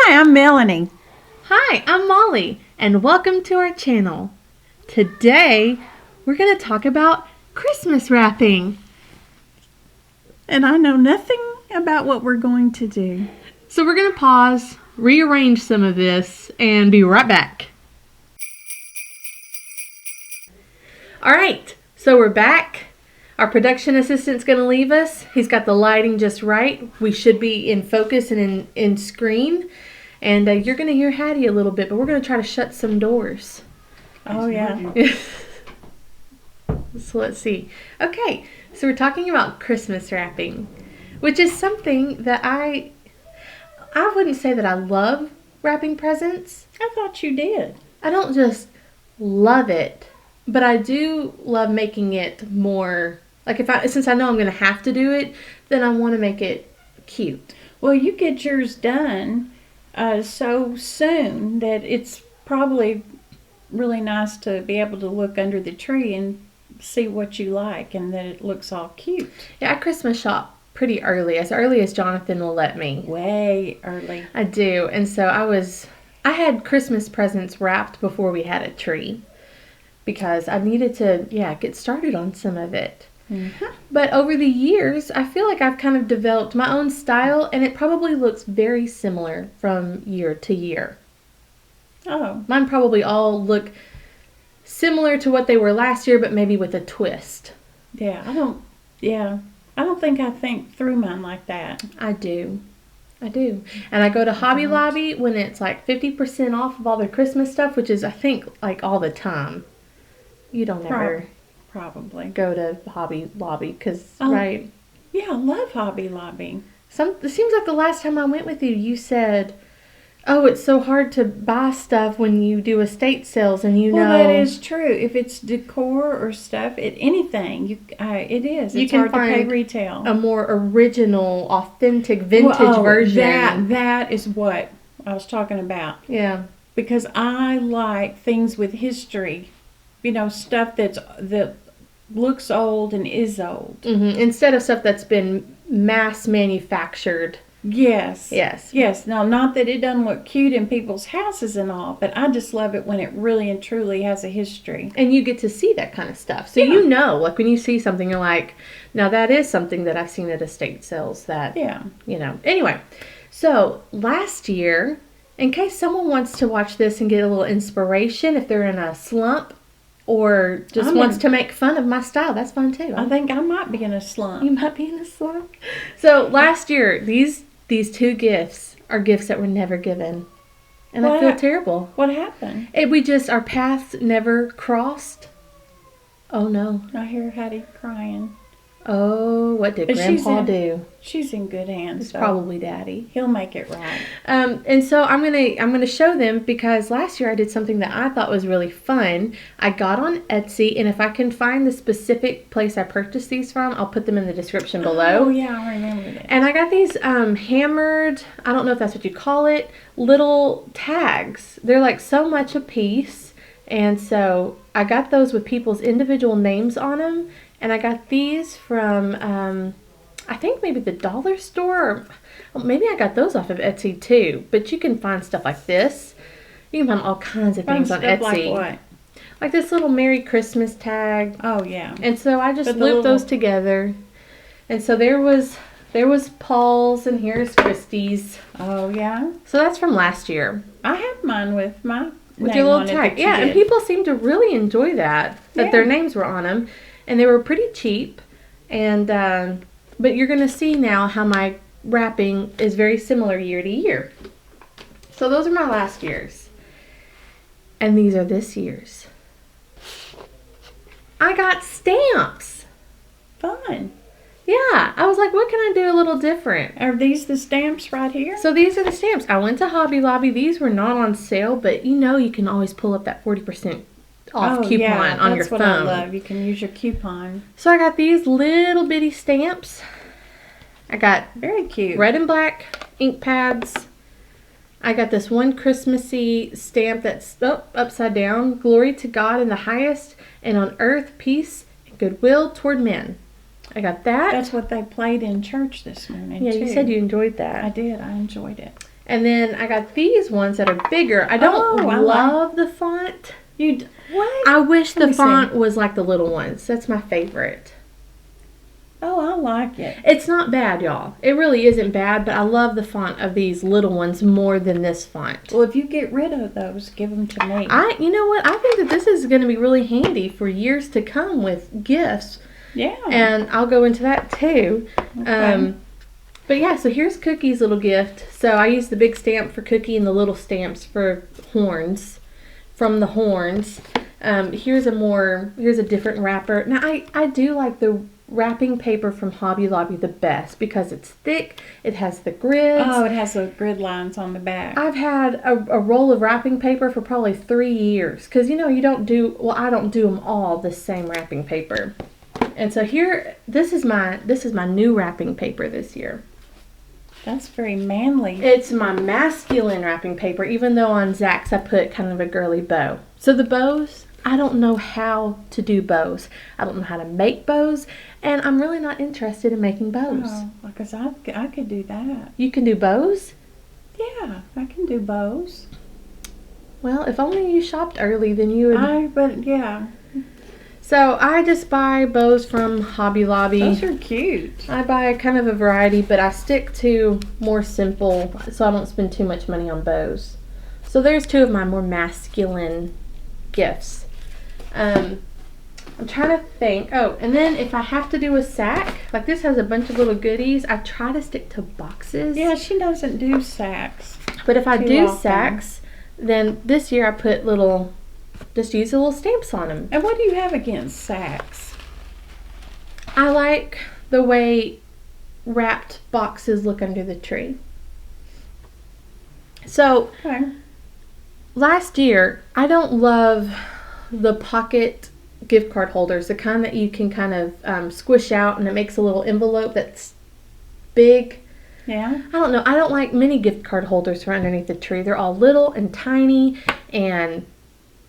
Hi, I'm Melony. Hi, I'm Molly, and welcome to our channel. Today, we're going to talk about Christmas wrapping. And I know nothing about what we're going to do. So we're going to pause, rearrange some of this, and be right back. Alright, so we're back. Our production assistant's going to leave us. He's got the lighting just right. We should be in focus and in screen. And you're going to hear Hattie a little bit, but we're going to try to shut some doors. Oh, yeah. So let's see. Okay, so we're talking about Christmas wrapping, which is something that I wouldn't say that I love wrapping presents. I thought you did. I don't just love it, but I do love making it more, like since I know I'm going to have to do it, then I want to make it cute. Well, you get yours done so soon that it's probably really nice to be able to look under the tree and see what you like and that it looks all cute. Yeah, I Christmas shop pretty early as Jonathan will let me. Way early. I do, and so I had Christmas presents wrapped before we had a tree because I needed to, get started on some of it. Mm-hmm. But over the years, I feel like I've kind of developed my own style, and it probably looks very similar from year to year. Oh. Mine probably all look similar to what they were last year, but maybe with a twist. Yeah, I don't think I think through mine like that. I do. And I go to Hobby Lobby when it's like 50% off of all their Christmas stuff, which is, I think, like all the time. You don't ever probably go to Hobby Lobby because, right? Yeah, I love Hobby Lobby. It seems like the last time I went with you, you said, "Oh, it's so hard to buy stuff when you do estate sales," and Well, that is true. If it's decor or stuff, anything, it is. It's hard to pay retail. A more original, authentic, vintage version. That is what I was talking about. Yeah. Because I like things with history. You know, stuff that looks old and is old. Mm-hmm. Instead of stuff that's been mass manufactured. Yes. Yes. Now, not that it doesn't look cute in people's houses and all, but I just love it when it really and truly has a history. And you get to see that kind of stuff. So you know, like when you see something, you're like, now that is something that I've seen at estate sales that, you know. Anyway, so last year, in case someone wants to watch this and get a little inspiration, if they're in a slump, or just wants to make fun of my style, that's fun too. I think I might be in a slump. You might be in a slump. So last year, these two gifts are gifts that were never given. And I feel terrible. What happened? Our paths never crossed. Oh no. I hear Hattie crying. Oh, what did Grandpa do? She's in good hands. It's probably Daddy. He'll make it right. And so I'm gonna show them because last year I did something that I thought was really fun. I got on Etsy, and if I can find the specific place I purchased these from, I'll put them in the description below. Oh yeah, I remember that. And I got these hammered, I don't know if that's what you call it, little tags. They're like so much a piece, and so I got those with people's individual names on them. And I got these from, I think maybe the dollar store, or maybe I got those off of Etsy too. But you can find stuff like this. You can find all kinds of things on Etsy. Like what? Like this little Merry Christmas tag. Oh, yeah. And so I just looped those together. And so there was Paul's, and here's Christy's. Oh, yeah? So that's from last year. I have mine with my with your little tag. Yeah, and people seem to really enjoy that their names were on them. And they were pretty cheap, and but you're going to see now how my wrapping is very similar year to year. So those are my last year's. And these are this year's. I got stamps. Fun. Yeah, I was like, what can I do a little different? Are these the stamps right here? So these are the stamps. I went to Hobby Lobby. These were not on sale, but you can always pull up that 40% off coupon on your phone. That's what I love. You can use your coupon. So I got these little bitty stamps. I got very cute red and black ink pads. I got this one Christmassy stamp that's upside down. Glory to God in the highest, and on earth peace and goodwill toward men. I got that. That's what they played in church this morning, too. too. You said you enjoyed that. I did. I enjoyed it. And then I got these ones that are bigger. I don't love the font. What? I wish Let the me font see. was like the little ones. That's my favorite. Oh, I like it. It's not bad, y'all. It really isn't bad, but I love the font of these little ones more than this font. Well, if you get rid of those, give them to me. You know what? I think that this is going to be really handy for years to come with gifts. Yeah. And I'll go into that too. Okay. But yeah, so here's Cookie's little gift. So I used the big stamp for Cookie and the little stamps for horns, from the horns. Here's a different wrapper. Now I do like the wrapping paper from Hobby Lobby the best because it's thick. It has the grids. Oh, it has those grid lines on the back. I've had a roll of wrapping paper for probably 3 years because I don't do them all the same wrapping paper. And so here, this is my new wrapping paper this year. That's very manly. It's my masculine wrapping paper, even though on Zach's I put kind of a girly bow. So the bows, I don't know how to do bows. I don't know how to make bows, and I'm really not interested in making bows. Oh, because I could do that. You can do bows? Yeah, I can do bows. Well, if only you shopped early, then you would. But yeah. So I just buy bows from Hobby Lobby. Those are cute. I buy kind of a variety, but I stick to more simple so I don't spend too much money on bows. So there's 2 of my more masculine gifts. I'm trying to think. Oh, and then if I have to do a sack, like this has a bunch of little goodies, I try to stick to boxes. Yeah, she doesn't do sacks. But if I do often. sacks, then this year I put just use the little stamps on them. And what do you have against sacks? I like the way wrapped boxes look under the tree. So, Okay. last year, I don't love the pocket gift card holders, the kind that you can kind of squish out and it makes a little envelope that's big. Yeah. I don't know. I don't like mini gift card holders for underneath the tree. They're all little and tiny, and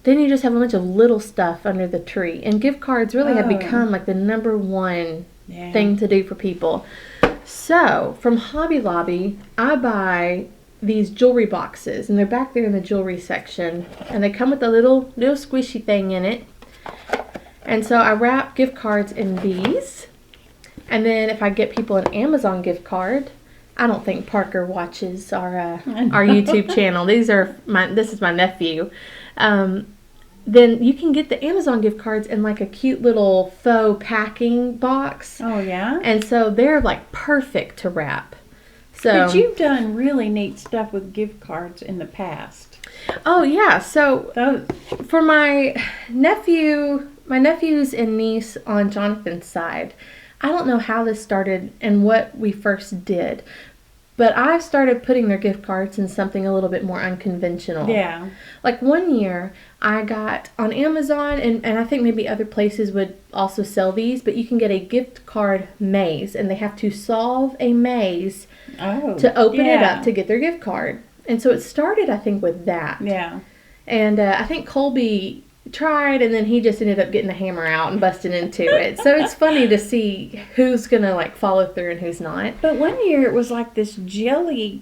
then you just have a bunch of little stuff under the tree. And gift cards really have become like the number one thing to do for people. So, from Hobby Lobby, I buy these jewelry boxes, and they're back there in the jewelry section, and they come with a little squishy thing in it. And so I wrap gift cards in these, and then if I get people an Amazon gift card, I don't think Parker watches our YouTube channel. This is my nephew. Then you can get the Amazon gift cards in like a cute little faux packing box. Oh yeah. And so they're like perfect to wrap. So, but you've done really neat stuff with gift cards in the past. Oh yeah. So Those. for my nephews and niece on Jonathan's side, I don't know how this started and what we first did, but I started putting their gift cards in something a little bit more unconventional. Yeah. Like one year, I got on Amazon, and I think maybe other places would also sell these, but you can get a gift card maze, and they have to solve a maze to open it up to get their gift card. And so it started, I think, with that. Yeah. And I think Colby tried, and then he just ended up getting the hammer out and busting into it. So it's funny to see who's going to like follow through and who's not. But one year it was like this jelly.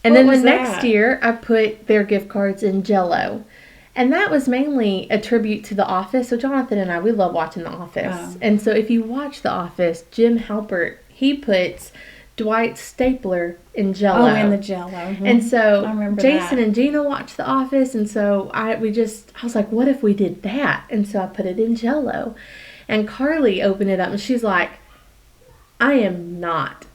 And then the was next that? year, I put their gift cards in Jell-O. And that was mainly a tribute to The Office. So Jonathan and I, we love watching The Office. Oh. And so if you watch The Office, Jim Halpert, he puts Dwight's stapler in Jell-O. Oh, in the Jell-O. Mm-hmm. And so I remember Jason that. and Gina watched The Office, and so I was like, what if we did that? And so I put it in Jell-O. And Carly opened it up, and she's like, I am not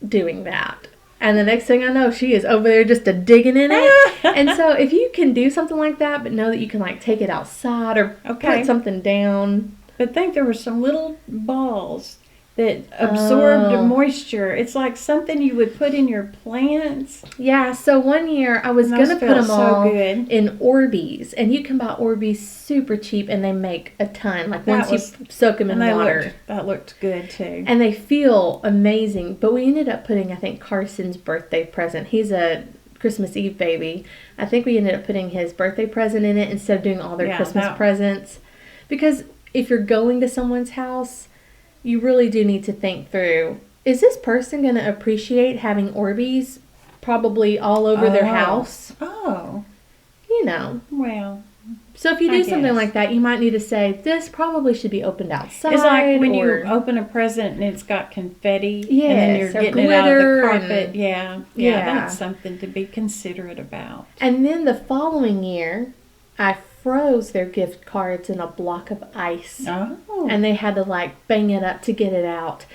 doing that. And the next thing I know, she is over there just digging in it. And so if you can do something like that, but know that you can like take it outside or put something down. But think there were some little balls that absorbed moisture. It's like something you would put in your plants. Yeah, so one year I was going to put them all in Orbeez. And you can buy Orbeez super cheap, and they make a ton. Like once you soak them in water. That looked good too. And they feel amazing. But we ended up putting, I think, Carson's birthday present. He's a Christmas Eve baby. I think we ended up putting his birthday present in it instead of doing all their Christmas presents. Because if you're going to someone's house, you really do need to think through, is this person going to appreciate having Orbeez probably all over their house. Oh. You know. Well. So if you do something guess. like that, you might need to say, this probably should be opened outside. It's like when you open a present and it's got confetti. Yes, and then you're or getting it out of the glitter carpet. and- Yeah, that's something to be considerate about. And then the following year, I froze their gift cards in a block of ice. Oh. And they had to like bang it up to get it out.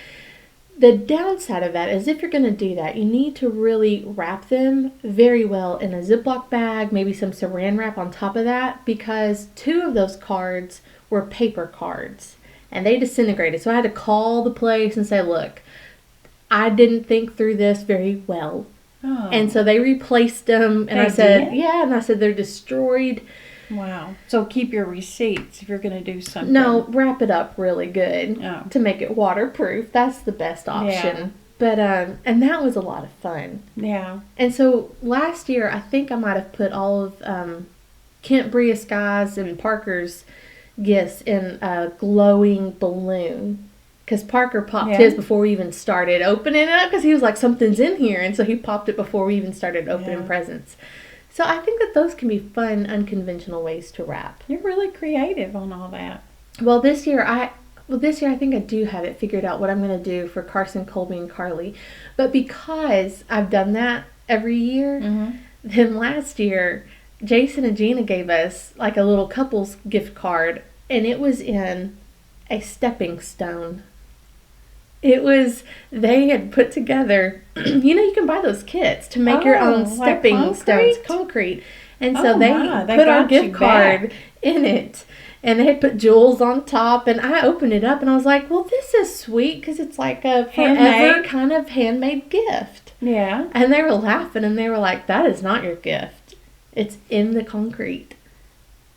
The downside of that is if you're going to do that, you need to really wrap them very well in a Ziploc bag, maybe some saran wrap on top of that, because 2 of those cards were paper cards and they disintegrated. So I had to call the place and say, look, I didn't think through this very well. Oh. And so they replaced them, and They I said, did? yeah, and I said, they're destroyed. Wow. So keep your receipts if you're going to do something. No, wrap it up really good Oh. to make it waterproof. That's the best option. Yeah. But, and that was a lot of fun. Yeah. And so last year, I think I might have put all of Kent Briasky's and Parker's gifts in a glowing balloon. Because Parker popped his before we even started opening it up, because he was like, something's in here. And so he popped it before we even started opening presents. So I think that those can be fun, unconventional ways to wrap. You're really creative on all that. Well, this year I think I do have it figured out what I'm going to do for Carson, Colby, and Carly. But because I've done that every year, then last year, Jason and Gina gave us like a little couples gift card, and it was in a stepping stone. They had put together, you can buy those kits to make your own stepping like stones, concrete. And so they put our got you gift card in it. And they had put jewels on top. And I opened it up and I was like, well, this is sweet because it's like a forever Handmade. kind of handmade gift. Yeah. And they were laughing and they were like, that is not your gift. It's in the concrete.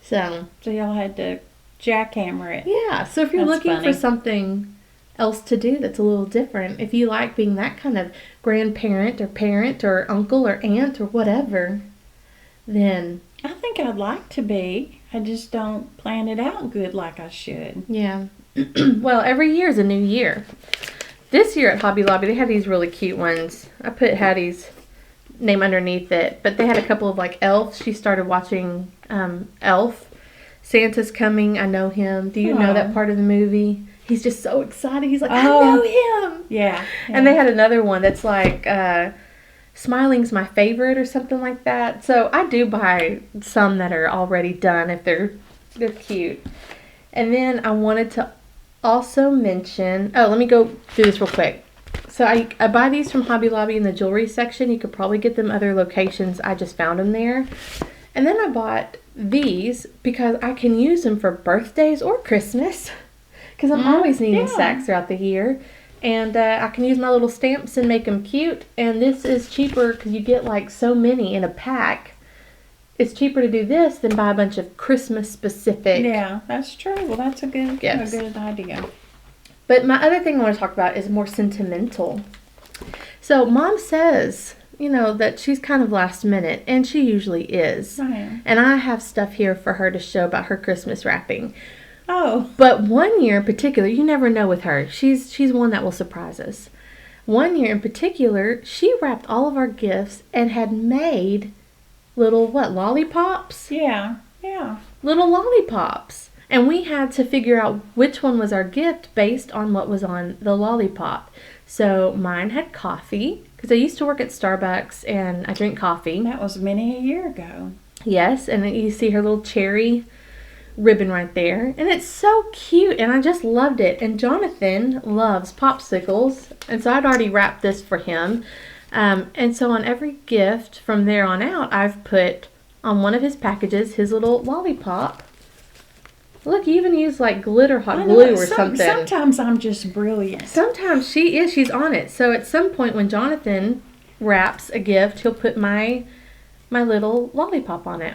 So y'all had to jackhammer it. yeah. So if you're That's looking funny. for something else to do that's a little different, if you like being that kind of grandparent or parent or uncle or aunt or whatever, then I think I'd like to be. I just don't plan it out good like I should. yeah. Well, every year is a new year. This year at Hobby Lobby, they had these really cute ones. I put Hattie's name underneath it, but they had a couple of like elves. She started watching Elf. Santa's coming. I know him. Do you know that part of the movie? He's just so excited. He's like, I know him. Yeah. And they had another one that's like, Smiling's my favorite or something like that. So I do buy some that are already done if they're cute. And then I wanted to also mention, let me go through this real quick. So I buy these from Hobby Lobby in the jewelry section. You could probably get them other locations. I just found them there. And then I bought these because I can use them for birthdays or Christmas. Because I'm always needing sacks throughout the year. And I can use my little stamps and make them cute. And this is cheaper because you get like so many in a pack. It's cheaper to do this than buy a bunch of Christmas specific. Yeah, that's true. Well, that's a good idea. But my other thing I want to talk about is more sentimental. So Mom says, that she's kind of last minute. And she usually is. I am. And I have stuff here for her to show about her Christmas wrapping. Oh. But one year in particular, you never know with her. She's one that will surprise us. One year in particular, she wrapped all of our gifts and had made little, lollipops? Yeah. Little lollipops. And we had to figure out which one was our gift based on what was on the lollipop. So mine had coffee, because I used to work at Starbucks and I drink coffee. That was many a year ago. Yes, and then you see her little cherry ribbon right there, and it's so cute, and I just loved it. And Jonathan loves popsicles, and so I'd already wrapped this for him. And so on every gift from there on out, I've put on one of his packages his little lollipop. Look, you even use like glitter hot glue or something. Sometimes I'm just brilliant. Sometimes she's on it. So at some point when Jonathan wraps a gift, he'll put my little lollipop on it.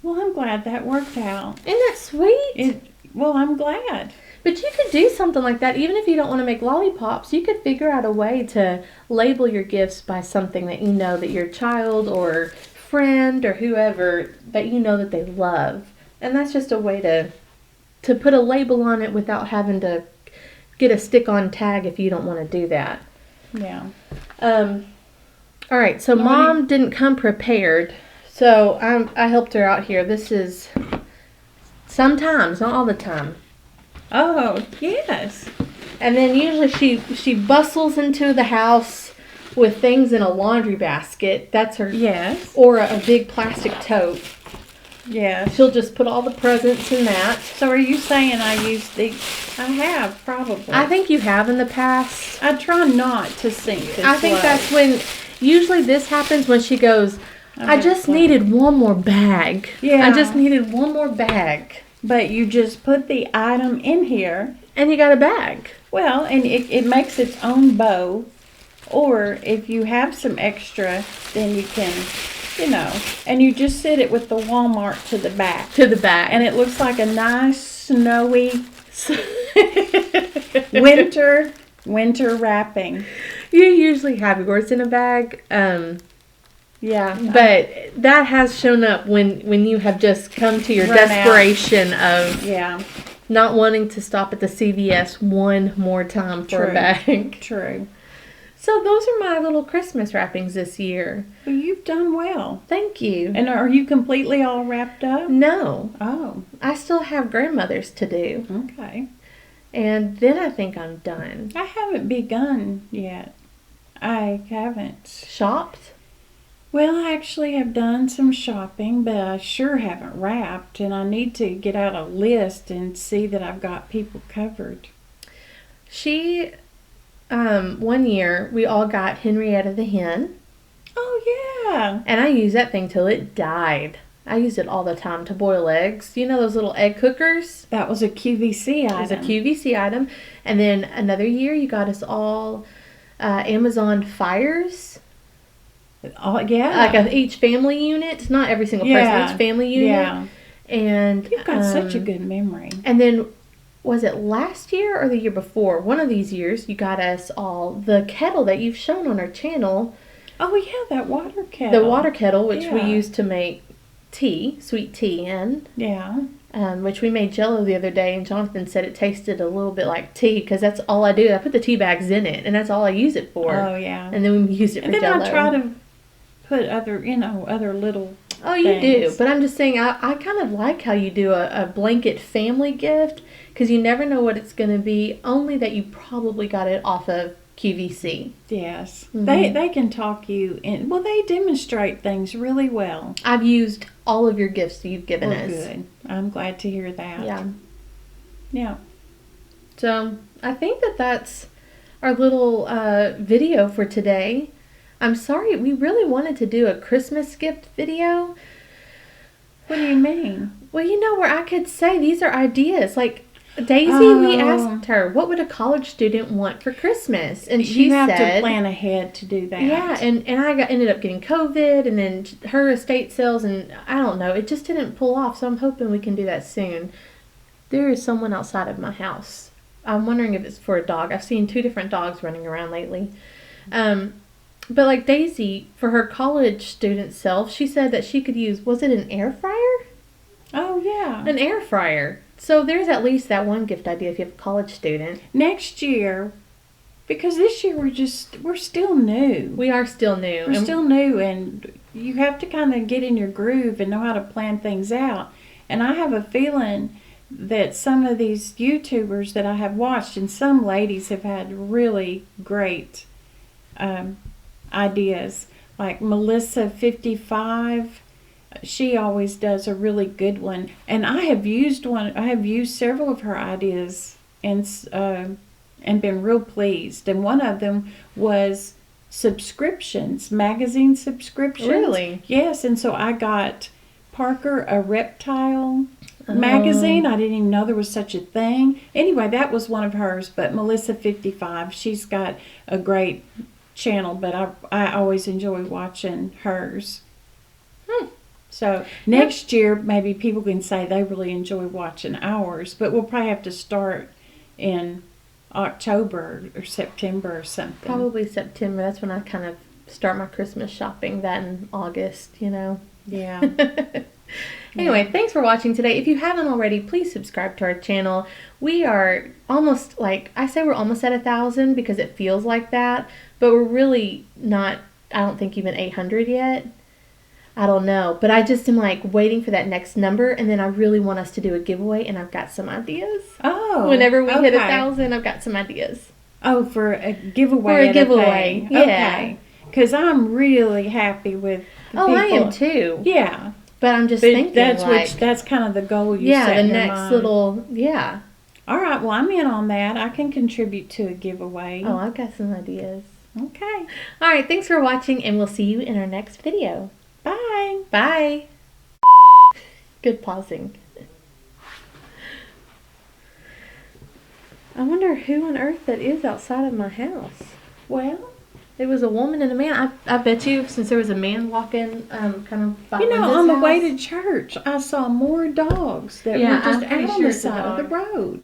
Well, I'm glad that worked out. Isn't that sweet? Well, I'm glad. But you could do something like that. Even if you don't want to make lollipops, you could figure out a way to label your gifts by something that you know that your child or friend or whoever that you know that they love. And that's just a way to put a label on it without having to get a stick-on tag if you don't want to do that. Yeah. All right, so Mom didn't come prepared, so I helped her out here. This is sometimes, not all the time. Oh, yes. And then usually she bustles into the house with things in a laundry basket. That's her. Yes. Or a big plastic tote. Yes. She'll just put all the presents in that. So are you saying I use the... I have, probably. I think you have in the past. I try not to sink this I think low. that's when... Usually this happens when she goes, I just needed one more bag. Yeah. I just needed one more bag. But you just put the item in here. And you got a bag. Well, and it makes its own bow. Or if you have some extra, then you can, and you just sit it with the Walmart to the back. To the back. And it looks like a nice, snowy winter wrapping. You usually have yours in a bag. Yeah. But that has shown up when you have just come to your Run desperation of Yeah. not wanting to stop at the CVS one more time for a bag. True. So those are my little Christmas wrappings this year. Well, you've done well. Thank you. And are you completely all wrapped up? No. Oh. I still have grandmother's to do. Okay. And then I think I'm done. I haven't begun yet. I haven't. Shopped? Well, I actually have done some shopping, but I sure haven't wrapped, and I need to get out a list and see that I've got people covered. One year, we all got Henrietta the hen. Oh, yeah. And I used that thing till it died. I used it all the time to boil eggs. You know those little egg cookers? That was a QVC item. It was a QVC item. And then another year, you got us all Amazon Fires. Oh, yeah. Like each family unit. Not every single person, each family unit. Yeah. And You've got such a good memory. And then, was it last year or the year before? One of these years, you got us all the kettle that you've shown on our channel. Oh, yeah, that water kettle. The water kettle, which we Yeah. used to make tea, sweet tea in. Yeah. Which we made Jell-O the other day, and Jonathan said it tasted a little bit like tea, because that's all I do. I put the tea bags in it, and that's all I use it for. Oh, yeah. And then we used it for And then Jell-O. I try to put other little Oh, you do. things. But I'm just saying, I kind of like how you do a blanket family gift, because you never know what it's going to be, only that you probably got it off of QVC. Yes. Mhm. They can talk you in. Well, they demonstrate things really well. I've used all of your gifts that you've given Well, us. good. I'm glad to hear that. Yeah. Yeah. So I think that's our little video for today. I'm sorry, we really wanted to do a Christmas gift video. What do you mean? Well, where I could say these are ideas. Like Daisy, we Oh. asked her, what would a college student want for Christmas? And she You have said, to plan ahead to do that. yeah, and I ended up getting COVID, and then her estate sales, and I don't know, it just didn't pull off, so I'm hoping we can do that soon. There is someone outside of my house. I'm wondering if it's for a dog. I've seen 2 different dogs running around lately. But like Daisy, for her college student self, she said that she could use, was it an air fryer? Oh, yeah. An air fryer. So there's at least that one gift idea if you have a college student. Next year, because this year we're still new. We are still new. We're still new, and you have to kind of get in your groove and know how to plan things out. And I have a feeling that some of these YouTubers that I have watched, and some ladies have had really great ideas. Like Melissa 55, she always does a really good one. And I have used several of her ideas and been real pleased. And one of them was subscriptions, magazine subscriptions. Really? Yes, and so I got Parker a reptile magazine. I didn't even know there was such a thing. Anyway, that was one of hers, but Melissa 55, she's got a great channel, but I always enjoy watching hers. So next year, maybe people can say they really enjoy watching ours, but we'll probably have to start in October or September or something. Probably September. That's when I kind of start my Christmas shopping. That in August, Yeah. Anyway, thanks for watching today. If you haven't already, please subscribe to our channel. We are almost, I say we're almost at 1,000 because it feels like that, but we're really not I don't think even 800 yet. I don't know, but I just am like waiting for that next number, and then I really want us to do a giveaway, and I've got some ideas. Oh. Whenever we hit okay. 1,000, I've got some ideas. Oh, for a giveaway. For a at giveaway, thing. yeah. Okay. Because I'm really happy with the people. I am too. Yeah. But I'm just But thinking, that's kind of the goal you set the in your next mind. little, yeah. All right, well, I'm in on that. I can contribute to a giveaway. Oh, I've got some ideas. Okay. All right, thanks for watching, and we'll see you in our next video. Bye. Bye. Good pausing. I wonder who on earth that is outside of my house. Well, it was a woman and a man. I bet you, since there was a man walking kind of by Linda's on the way house. to church, I saw more dogs that Yeah, were just I'm pretty out on sure the it's a side of the dog. road.